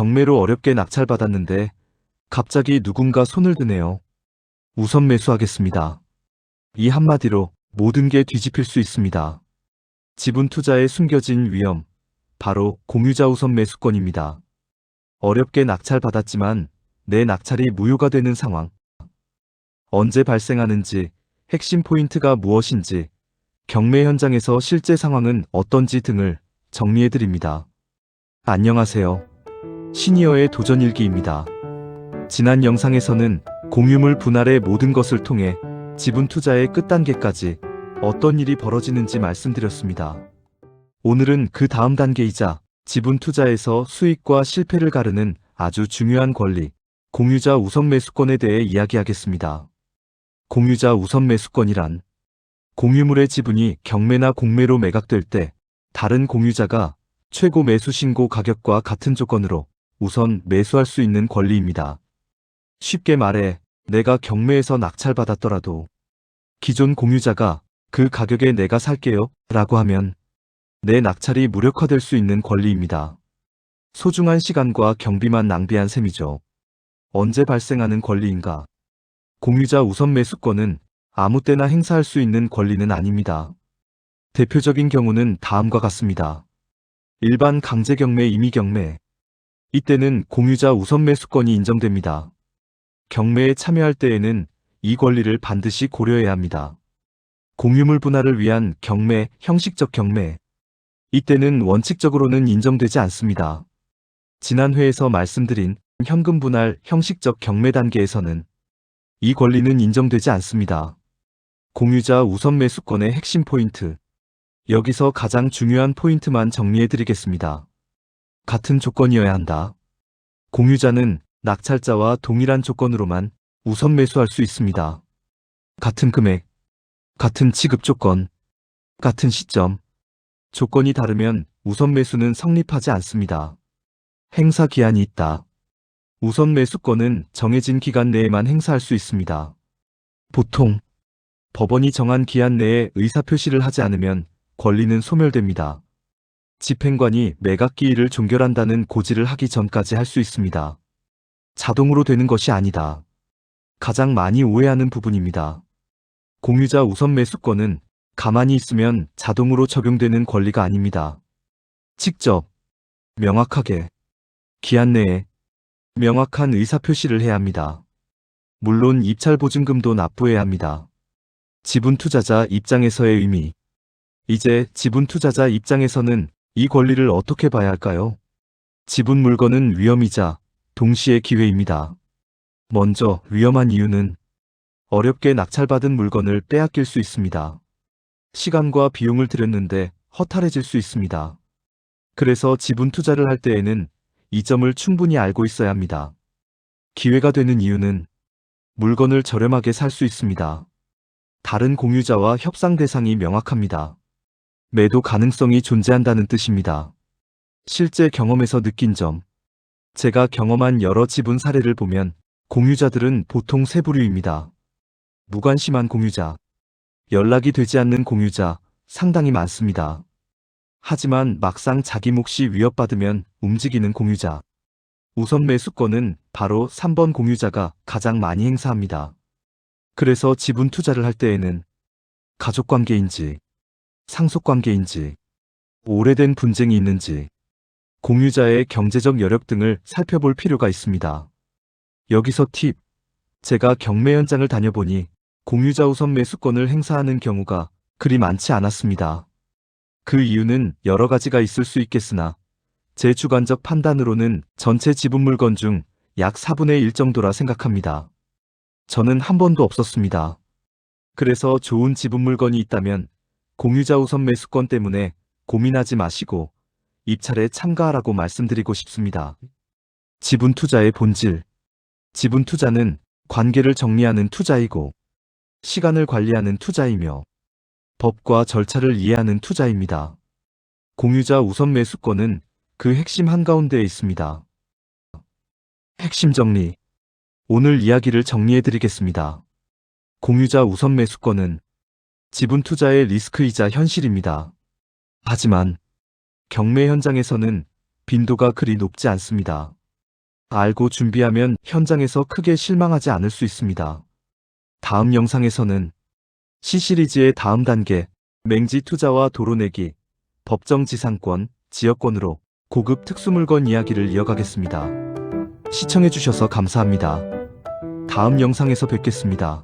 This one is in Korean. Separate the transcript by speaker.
Speaker 1: 경매로 어렵게 낙찰받았는데 갑자기 누군가 손을 드네요. 우선 매수하겠습니다. 이 한마디로 모든 게 뒤집힐 수 있습니다. 지분 투자에 숨겨진 위험, 바로 공유자 우선 매수권입니다. 어렵게 낙찰받았지만 내 낙찰이 무효가 되는 상황. 언제 발생하는지, 핵심 포인트가 무엇인지, 경매 현장에서 실제 상황은 어떤지 등을 정리해드립니다. 안녕하세요. 시니어의 도전일기입니다. 지난 영상에서는 공유물 분할의 모든 것을 통해 지분 투자의 끝단계까지 어떤 일이 벌어지는지 말씀드렸습니다. 오늘은 그 다음 단계이자 지분 투자에서 수익과 실패를 가르는 아주 중요한 권리, 공유자 우선 매수권에 대해 이야기하겠습니다. 공유자 우선 매수권이란 공유물의 지분이 경매나 공매로 매각될 때 다른 공유자가 최고 매수 신고 가격과 같은 조건으로 우선 매수할 수 있는 권리입니다. 쉽게 말해 내가 경매에서 낙찰받았더라도 기존 공유자가 그 가격에 내가 살게요 라고 하면 내 낙찰이 무력화될 수 있는 권리입니다. 소중한 시간과 경비만 낭비한 셈이죠. 언제 발생하는 권리인가? 공유자 우선 매수권은 아무 때나 행사할 수 있는 권리는 아닙니다. 대표적인 경우는 다음과 같습니다. 일반 강제경매, 임의경매. 이때는 공유자 우선 매수권이 인정됩니다. 경매에 참여할 때에는 이 권리를 반드시 고려해야 합니다. 공유물 분할을 위한 경매, 형식적 경매. 이때는 원칙적으로는 인정되지 않습니다. 지난 회에서 말씀드린 현금 분할, 형식적 경매 단계에서는 이 권리는 인정되지 않습니다. 공유자 우선 매수권의 핵심 포인트. 여기서 가장 중요한 포인트만 정리해드리겠습니다. 같은 조건이어야 한다. 공유자는 낙찰자와 동일한 조건으로만 우선 매수할 수 있습니다. 같은 금액, 같은 취급 조건, 같은 시점. 조건이 다르면 우선 매수는 성립하지 않습니다. 행사 기한이 있다. 우선 매수권은 정해진 기간 내에만 행사할 수 있습니다. 보통 법원이 정한 기한 내에 의사표시를 하지 않으면 권리는 소멸됩니다. 집행관이 매각기일을 종결한다는 고지를 하기 전까지 할 수 있습니다. 자동으로 되는 것이 아니다. 가장 많이 오해하는 부분입니다. 공유자 우선 매수권은 가만히 있으면 자동으로 적용되는 권리가 아닙니다. 직접, 명확하게, 기한 내에 명확한 의사표시를 해야 합니다. 물론 입찰보증금도 납부해야 합니다. 지분 투자자 입장에서의 의미. 이제 지분 투자자 입장에서는 이 권리를 어떻게 봐야 할까요? 지분 물건은 위험이자 동시에 기회입니다. 먼저 위험한 이유는 어렵게 낙찰받은 물건을 빼앗길 수 있습니다. 시간과 비용을 들였는데 허탈해질 수 있습니다. 그래서 지분 투자를 할 때에는 이 점을 충분히 알고 있어야 합니다. 기회가 되는 이유는 물건을 저렴하게 살 수 있습니다. 다른 공유자와 협상 대상이 명확합니다. 매도 가능성이 존재한다는 뜻입니다. 실제 경험에서 느낀 점. 제가 경험한 여러 지분 사례를 보면 공유자들은 보통 세 부류입니다. 무관심한 공유자, 연락이 되지 않는 공유자 상당히 많습니다. 하지만 막상 자기 몫이 위협받으면 움직이는 공유자. 우선 매수권은 바로 3번 공유자가 가장 많이 행사합니다. 그래서 지분 투자를 할 때에는 가족관계인지, 상속관계인지, 오래된 분쟁이 있는지, 공유자의 경제적 여력 등을 살펴볼 필요가 있습니다. 여기서 팁. 제가 경매 현장을 다녀보니 공유자 우선 매수권을 행사하는 경우가 그리 많지 않았습니다. 그 이유는 여러 가지가 있을 수 있겠으나 제 주관적 판단으로는 전체 지분 물건 중 약 4분의 1 정도라 생각합니다. 저는 한 번도 없었습니다. 그래서 좋은 지분 물건이 있다면 공유자 우선 매수권 때문에 고민하지 마시고 입찰에 참가하라고 말씀드리고 싶습니다. 지분 투자의 본질. 지분 투자는 관계를 정리하는 투자이고 시간을 관리하는 투자이며 법과 절차를 이해하는 투자입니다. 공유자 우선 매수권은 그 핵심 한가운데에 있습니다. 핵심 정리. 오늘 이야기를 정리해드리겠습니다. 공유자 우선 매수권은 지분 투자의 리스크이자 현실입니다. 하지만 경매 현장에서는 빈도가 그리 높지 않습니다. 알고 준비하면 현장에서 크게 실망하지 않을 수 있습니다. 다음 영상에서는 C시리즈의 다음 단계, 맹지 투자와 도로내기, 법정지상권, 지역권으로 고급 특수물건 이야기를 이어가겠습니다. 시청해주셔서 감사합니다. 다음 영상에서 뵙겠습니다.